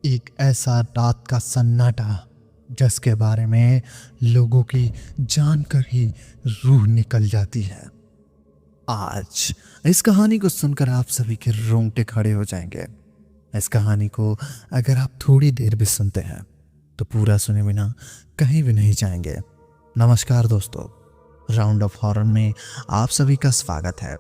एक ऐसा रात का सन्नाटा जिसके बारे में लोगों की जानकर ही रूह निकल जाती है। आज इस कहानी को सुनकर आप सभी के रोंगटे खड़े हो जाएंगे। इस कहानी को अगर आप थोड़ी देर भी सुनते हैं तो पूरा सुने बिना कहीं भी नहीं जाएंगे। नमस्कार दोस्तों, राउंड ऑफ हॉरर में आप सभी का स्वागत है।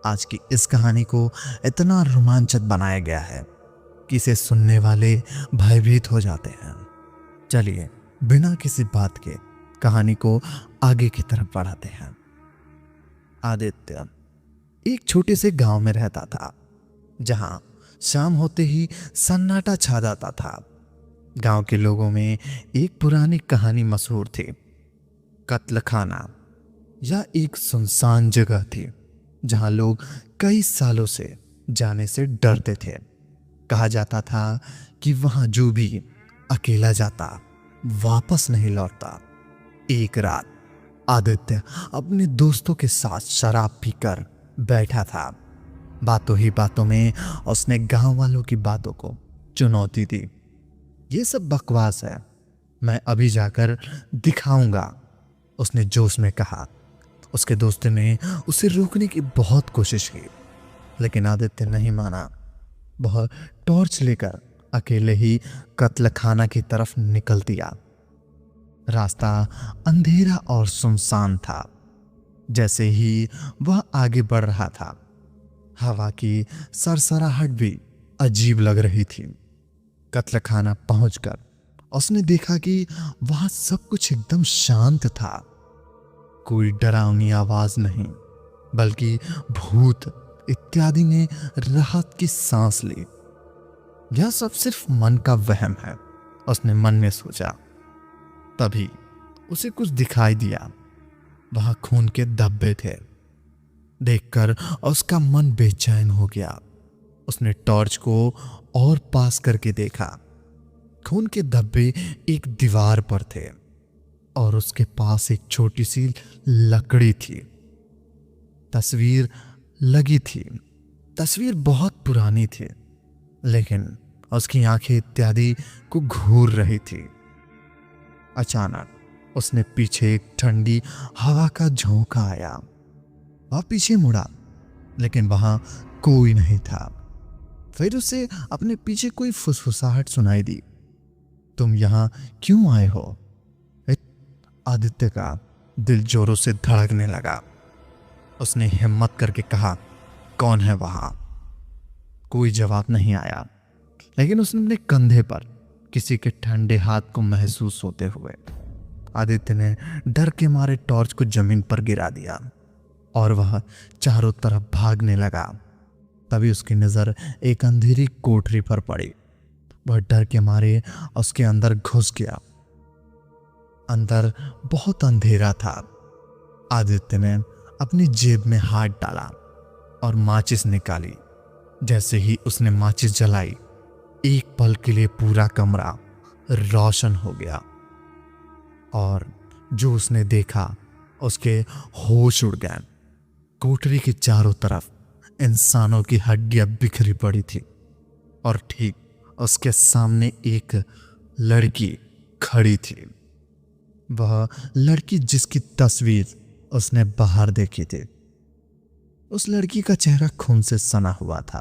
आज की इस कहानी को इतना रोमांचक बनाया गया है कि इसे सुनने वाले भयभीत हो जाते हैं। चलिए बिना किसी बात के कहानी को आगे की तरफ बढ़ाते हैं। आदित्य एक छोटे से गांव में रहता था जहां शाम होते ही सन्नाटा छा जाता था। गांव के लोगों में एक पुरानी कहानी मशहूर थी। कत्ल खाना या एक सुनसान जगह थी जहां लोग कई सालों से जाने से डरते थे। कहा जाता था कि वहां जो भी अकेला जाता वापस नहीं लौटता। एक रात आदित्य अपने दोस्तों के साथ शराब पीकर बैठा था। बातों ही बातों में उसने गांव वालों की बातों को चुनौती दी। ये सब बकवास है, मैं अभी जाकर दिखाऊंगा, उसने जोश में कहा। उसके दोस्त ने उसे रोकने की बहुत कोशिश की लेकिन आदित्य नहीं माना। वह टॉर्च लेकर अकेले ही कत्ल खाना की तरफ निकल दिया। रास्ता अंधेरा और सुनसान था। जैसे ही वह आगे बढ़ रहा था हवा की सरसराहट भी अजीब लग रही थी। कत्ल खाना पहुंचकर उसने देखा कि वहां सब कुछ एकदम शांत था। कोई डरावनी आवाज नहीं बल्कि भूत इत्यादि ने राहत की सांस ली। यह सब सिर्फ मन का वहम है, उसने मन में सोचा। तभी उसे कुछ दिखाई दिया। वहां खून के धब्बे थे। देखकर उसका मन बेचैन हो गया। उसने टॉर्च को और पास करके देखा। खून के धब्बे एक दीवार पर थे और उसके पास एक छोटी सी लकड़ी थी। तस्वीर लगी थी। तस्वीर बहुत पुरानी थी लेकिन उसकी आंखें इत्यादि को घूर रही थी। अचानक उसने पीछे एक ठंडी हवा का झोंका आया। वह पीछे मुड़ा लेकिन वहां कोई नहीं था। फिर उसे अपने पीछे कोई फुसफुसाहट सुनाई दी। तुम यहां क्यों आए हो? आदित्य का दिल जोरों से धड़कने लगा। उसने हिम्मत करके कहा, कौन है वहां? कोई जवाब नहीं आया लेकिन उसने अपने कंधे पर किसी के ठंडे हाथ को महसूस होते हुए आदित्य ने डर के मारे टॉर्च को जमीन पर गिरा दिया और वह चारों तरफ भागने लगा। तभी उसकी नजर एक अंधेरी कोठरी पर पड़ी। वह डर के मारे उसके अंदर घुस गया। अंदर बहुत अंधेरा था। आदित्य ने अपनी जेब में हाथ डाला और माचिस निकाली। जैसे ही उसने माचिस जलाई एक पल के लिए पूरा कमरा रोशन हो गया और जो उसने देखा उसके होश उड़ गए। कोठरी के चारों तरफ इंसानों की हड्डियां बिखरी पड़ी थी और ठीक उसके सामने एक लड़की खड़ी थी। वह लड़की जिसकी तस्वीर उसने बाहर देखी थी। उस लड़की का चेहरा खून से सना हुआ था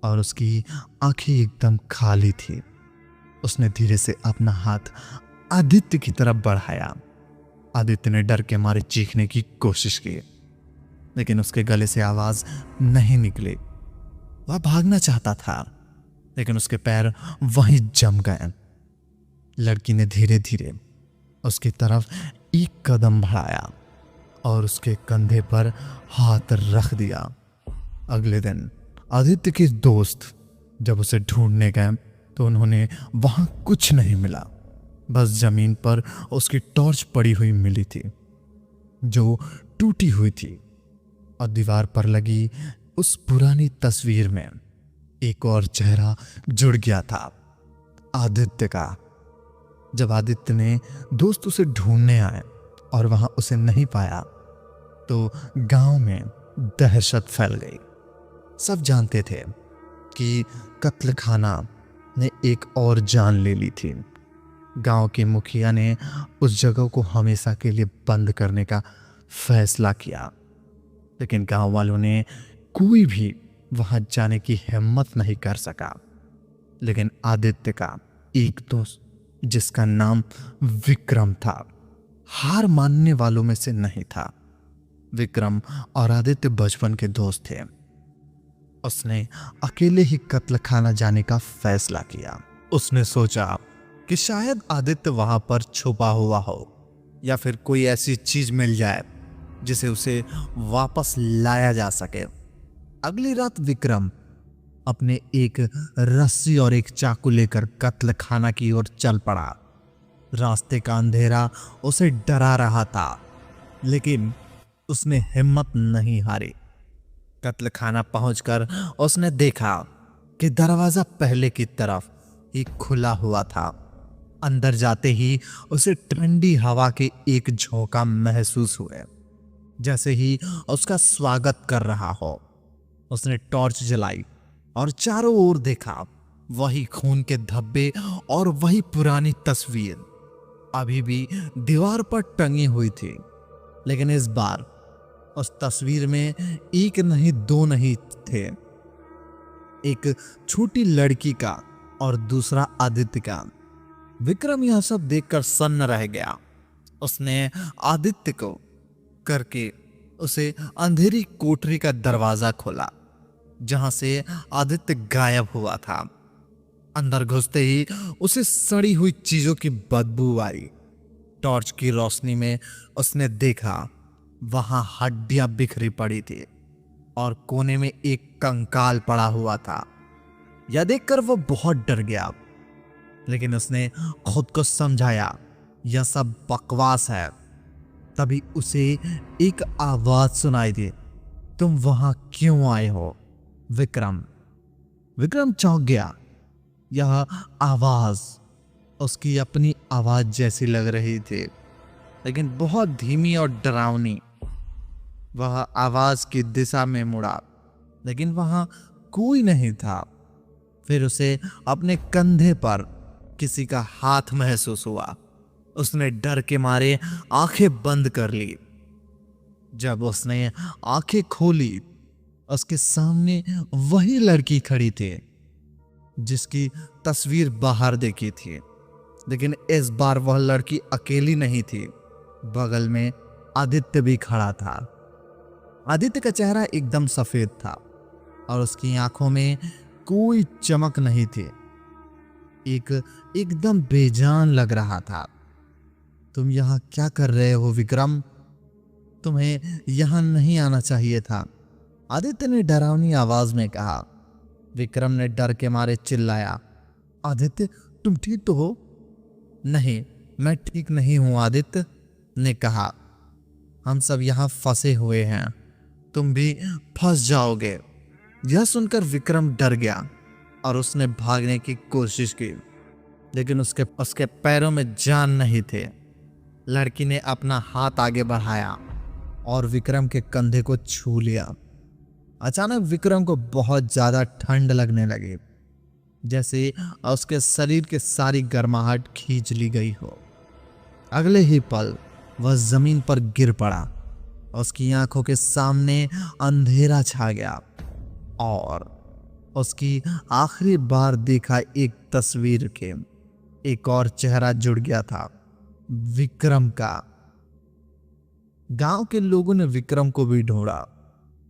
और उसकी आंखें एकदम खाली थी। उसने धीरे से अपना हाथ आदित्य की तरफ बढ़ाया। आदित्य ने डर के मारे चीखने की कोशिश की लेकिन उसके गले से आवाज नहीं निकली। वह भागना चाहता था लेकिन उसके पैर वहीं जम गए। लड़की ने धीरे धीरे उसकी तरफ एक कदम बढ़ाया और उसके कंधे पर हाथ रख दिया। अगले दिन आदित्य के दोस्त जब उसे ढूंढने गए तो उन्होंने वहां कुछ नहीं मिला। बस जमीन पर उसकी टॉर्च पड़ी हुई मिली थी जो टूटी हुई थी और दीवार पर लगी उस पुरानी तस्वीर में एक और चेहरा जुड़ गया था, आदित्य का। जब आदित्य ने दोस्त उसे ढूंढने आए और वहां उसे नहीं पाया तो गांव में दहशत फैल गई। सब जानते थे कि कत्ल खाना ने एक और जान ले ली थी। गांव के मुखिया ने उस जगह को हमेशा के लिए बंद करने का फैसला किया, लेकिन गांव वालों ने कोई भी वहां जाने की हिम्मत नहीं कर सका। लेकिन आदित्य का एक दोस्त जिसका नाम विक्रम था, हार मानने वालों में से नहीं था। विक्रम और आदित्य बचपन के दोस्त थे। उसने अकेले ही कत्ल खाना जाने का फैसला किया। उसने सोचा कि शायद आदित्य वहां पर छुपा हुआ हो या फिर कोई ऐसी चीज मिल जाए जिसे उसे वापस लाया जा सके। अगली रात विक्रम अपने एक रस्सी और एक चाकू लेकर कत्ल खाना की ओर चल पड़ा। रास्ते का अंधेरा उसे डरा रहा था, लेकिन उसने हिम्मत नहीं हारी। कत्ल खाना पहुंचकर उसने देखा कि दरवाजा पहले की तरफ ही खुला हुआ था। अंदर जाते ही उसे ठंडी हवा के एक झोंका महसूस हुए, जैसे ही उसका स्वागत कर रहा हो। उसने टॉर्च जलाई और चारों ओर देखा। वही खून के धब्बे और वही पुरानी तस्वीर अभी भी दीवार पर टंगी हुई थी, लेकिन इस बार उस तस्वीर में एक नहीं दो नहीं थे, एक छोटी लड़की का और दूसरा आदित्य का। विक्रम यह सब देखकर सन्न रह गया। उसने आदित्य को करके उसे अंधेरी कोठरी का दरवाजा खोला जहां से आदित्य गायब हुआ था। अंदर घुसते ही उसे सड़ी हुई चीजों की बदबू आई। टॉर्च की रोशनी में उसने देखा वहां हड्डियां बिखरी पड़ी थी और कोने में एक कंकाल पड़ा हुआ था। यह देखकर वो बहुत डर गया, लेकिन उसने खुद को समझाया यह सब बकवास है। तभी उसे एक आवाज सुनाई दी, तुम वहां क्यों आए हो विक्रम? विक्रम चौंक गया। यह आवाज उसकी अपनी आवाज जैसी लग रही थी, लेकिन बहुत धीमी और डरावनी। वह आवाज की दिशा में मुड़ा, लेकिन वहां कोई नहीं था। फिर उसे अपने कंधे पर किसी का हाथ महसूस हुआ। उसने डर के मारे आंखें बंद कर ली। जब उसने आंखें खोली, उसके सामने वही लड़की खड़ी थी जिसकी तस्वीर बाहर देखी थी, लेकिन इस बार वह लड़की अकेली नहीं थी। बगल में आदित्य भी खड़ा था। आदित्य का चेहरा एकदम सफेद था और उसकी आंखों में कोई चमक नहीं थी। एकदम बेजान लग रहा था। तुम यहां क्या कर रहे हो विक्रम? तुम्हें यहां नहीं आना चाहिए था, आदित्य ने डरावनी आवाज में कहा। विक्रम ने डर के मारे चिल्लाया, आदित्य तुम ठीक तो हो? नहीं, मैं ठीक नहीं हूं, आदित्य ने कहा। हम सब यहां फंसे हुए हैं, तुम भी फंस जाओगे। यह सुनकर विक्रम डर गया और उसने भागने की कोशिश की, लेकिन उसके पैरों में जान नहीं थे। लड़की ने अपना हाथ आगे बढ़ाया और विक्रम के कंधे को छू लिया। अचानक विक्रम को बहुत ज्यादा ठंड लगने लगी, जैसे उसके शरीर की सारी गर्माहट खींच ली गई हो। अगले ही पल वह जमीन पर गिर पड़ा। उसकी आंखों के सामने अंधेरा छा गया और उसकी आखिरी बार देखा एक तस्वीर के एक और चेहरा जुड़ गया था, विक्रम का। गांव के लोगों ने विक्रम को भी ढूंढा,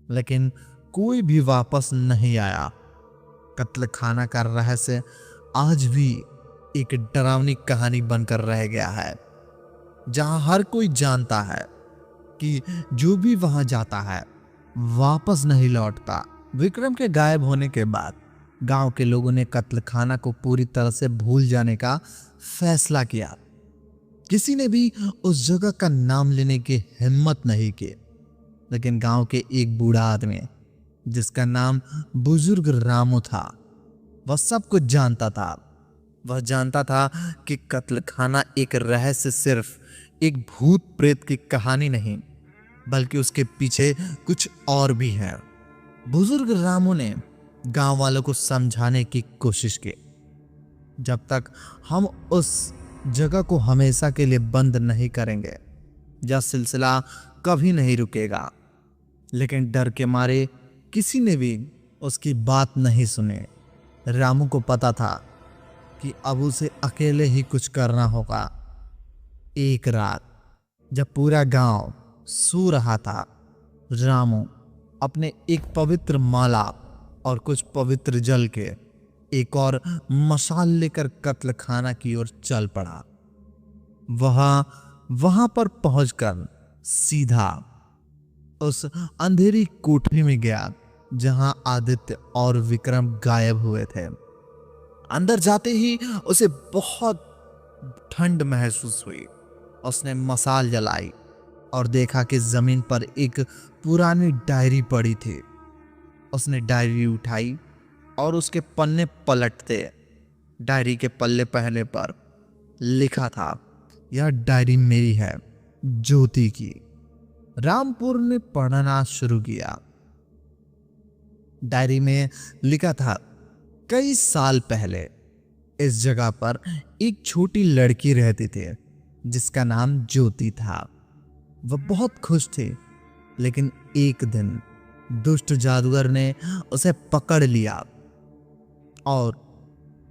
लेकिन कोई भी वापस नहीं आया। कत्ल खाना का रहस्य आज भी एक डरावनी कहानी बनकर रह गया है, जहां हर कोई जानता है कि जो भी वहां जाता है वापस नहीं लौटता। विक्रम के गायब होने के बाद गांव के लोगों ने कत्ल खाना को पूरी तरह से भूल जाने का फैसला किया। किसी ने भी उस जगह का नाम लेने की हिम्मत नहीं की, लेकिन गांव के एक बूढ़ा आदमी जिसका नाम बुजुर्ग रामू था, वह सब कुछ जानता था। वह जानता था कि कत्ल खाना एक रहस्य सिर्फ एक भूत प्रेत की कहानी नहीं, बल्कि उसके पीछे कुछ और भी है। बुजुर्ग रामू ने गांव वालों को समझाने की कोशिश की, जब तक हम उस जगह को हमेशा के लिए बंद नहीं करेंगे, यह सिलसिला कभी नहीं रुकेगा। लेकिन डर के मारे किसी ने भी उसकी बात नहीं सुनी। रामू को पता था कि अब उसे अकेले ही कुछ करना होगा। एक रात जब पूरा गांव सो रहा था, रामू अपने एक पवित्र माला और कुछ पवित्र जल के एक और मशाल लेकर कत्ल खाना की ओर चल पड़ा। वहां पर पहुंचकर सीधा उस अंधेरी कोठरी में गया जहां आदित्य और विक्रम गायब हुए थे। अंदर जाते ही उसे बहुत ठंड महसूस हुई। उसने मशाल जलाई और देखा कि जमीन पर एक पुरानी डायरी पड़ी थी। उसने डायरी उठाई और उसके पन्ने पलटते डायरी के पल्ले पहले पर लिखा था, यह डायरी मेरी है, ज्योति की। रामपुर ने पढ़ना शुरू किया। डायरी में लिखा था, कई साल पहले इस जगह पर एक छोटी लड़की रहती थी जिसका नाम ज्योति था। वह बहुत खुश थी, लेकिन एक दिन दुष्ट जादूगर ने उसे पकड़ लिया और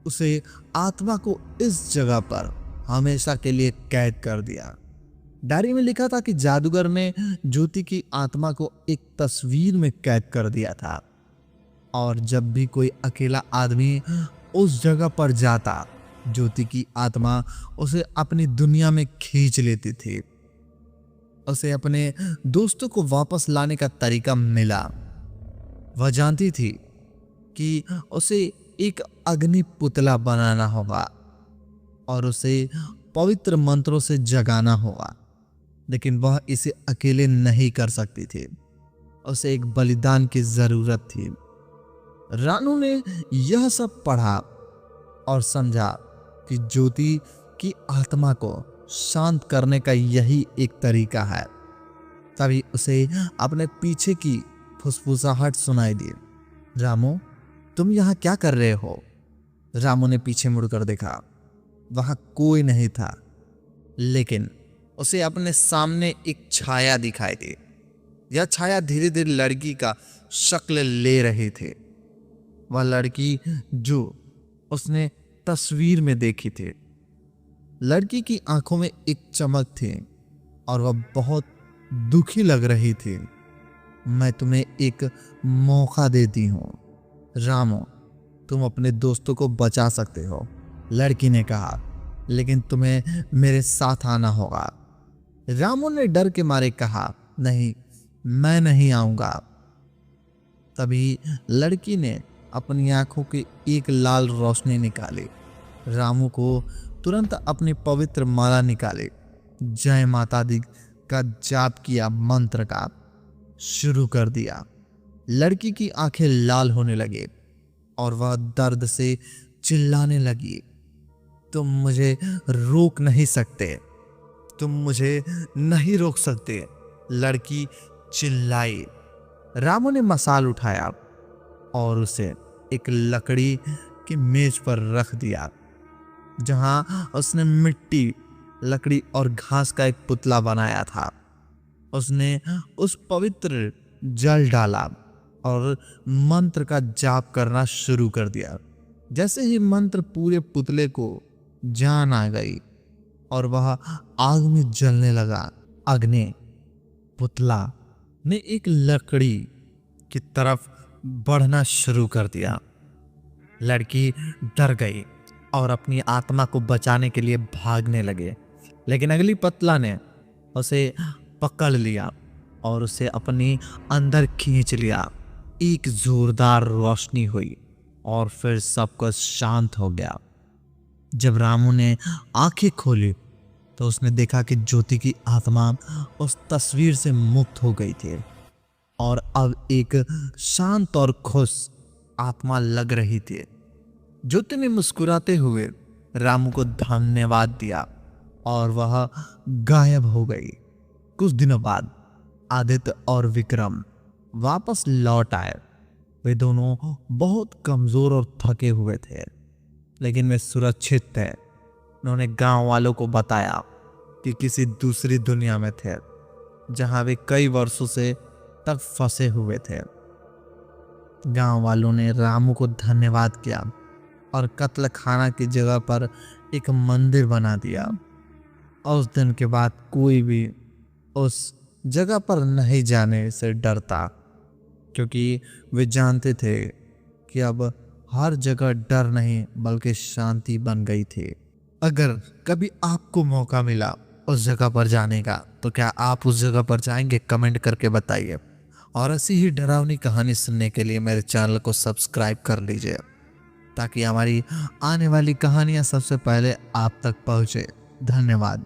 उसे आत्मा को इस जगह पर हमेशा के लिए कैद कर दिया। डायरी में लिखा था कि जादूगर ने ज्योति की आत्मा को एक तस्वीर में कैद कर दिया था और जब भी कोई अकेला आदमी उस जगह पर जाता, ज्योति की आत्मा उसे अपनी दुनिया में खींच लेती थी। उसे अपने दोस्तों को वापस लाने का तरीका मिला। वह जानती थी कि उसे एक अग्नि पुतला बनाना होगा और उसे पवित्र मंत्रों से जगाना होगा, लेकिन वह इसे अकेले नहीं कर सकती थी। उसे एक बलिदान की जरूरत थी। रानू ने यह सब पढ़ा और समझा कि ज्योति की आत्मा को शांत करने का यही एक तरीका है। तभी उसे अपने पीछे की फुसफुसाहट सुनाई दी। रामू, तुम यहाँ क्या कर रहे हो? रामू ने पीछे मुड़कर देखा। वहां कोई नहीं था, लेकिन उसे अपने सामने एक छाया दिखाई दी। यह छाया धीरे धीरे लड़की का शक्ल ले रही थी। वह लड़की जो उसने तस्वीर में देखी थी। लड़की की आंखों में एक चमक थी और वह बहुत दुखी लग रही थी। मैं तुम्हें एक मौका देती हूँ रामू, तुम अपने दोस्तों को बचा सकते हो, लड़की ने कहा, लेकिन तुम्हें मेरे साथ आना होगा। रामू ने डर के मारे कहा, नहीं, मैं नहीं आऊंगा। तभी लड़की ने अपनी आंखों की एक लाल रोशनी निकाली। रामू को तुरंत अपनी पवित्र माला निकाली, जय माता दी का जाप किया, मंत्र का शुरू कर दिया। लड़की की आंखें लाल होने लगी और वह दर्द से चिल्लाने लगी, तुम मुझे रोक नहीं सकते, तुम मुझे नहीं रोक सकते, लड़की चिल्लाई। रामू ने मसाल उठाया और उसे एक लकड़ी की मेज पर रख दिया, जहां उसने मिट्टी, लकड़ी और घास का एक पुतला बनाया था। उसने उस पवित्र जल डाला और मंत्र का जाप करना शुरू कर दिया। जैसे ही मंत्र पूरे पुतले को जान आ गई और वह आग में जलने लगा। अग्नि पुतला ने एक लकड़ी की तरफ बढ़ना शुरू कर दिया। लड़की डर गई और अपनी आत्मा को बचाने के लिए भागने लगे, लेकिन अगली पुतला ने उसे पकड़ लिया और उसे अपनी अंदर खींच लिया। एक जोरदार रोशनी हुई और फिर सब कुछ शांत हो गया। जब रामू ने आंखें खोली तो उसने देखा कि ज्योति की आत्मा उस तस्वीर से मुक्त हो गई थी और अब एक शांत और खुश आत्मा लग रही थी। ज्योति ने मुस्कुराते हुए रामू को धन्यवाद दिया और वह गायब हो गई। कुछ दिनों बाद आदित्य और विक्रम वापस लौट आए। वे दोनों बहुत कमजोर और थके हुए थे, लेकिन वे सुरक्षित थे। उन्होंने गांव वालों को बताया कि किसी दूसरी दुनिया में थे, जहां वे कई वर्षों से तक फंसे हुए थे। गांव वालों ने रामू को धन्यवाद किया और कत्ल खाना की जगह पर एक मंदिर बना दिया। और उस दिन के बाद कोई भी उस जगह पर नहीं जाने से डरता, क्योंकि वे जानते थे कि अब हर जगह डर नहीं बल्कि शांति बन गई थी। अगर कभी आपको मौका मिला उस जगह पर जाने का, तो क्या आप उस जगह पर जाएंगे? कमेंट करके बताइए। और ऐसी ही डरावनी कहानी सुनने के लिए मेरे चैनल को सब्सक्राइब कर लीजिए, ताकि हमारी आने वाली कहानियां सबसे पहले आप तक पहुंचे। धन्यवाद।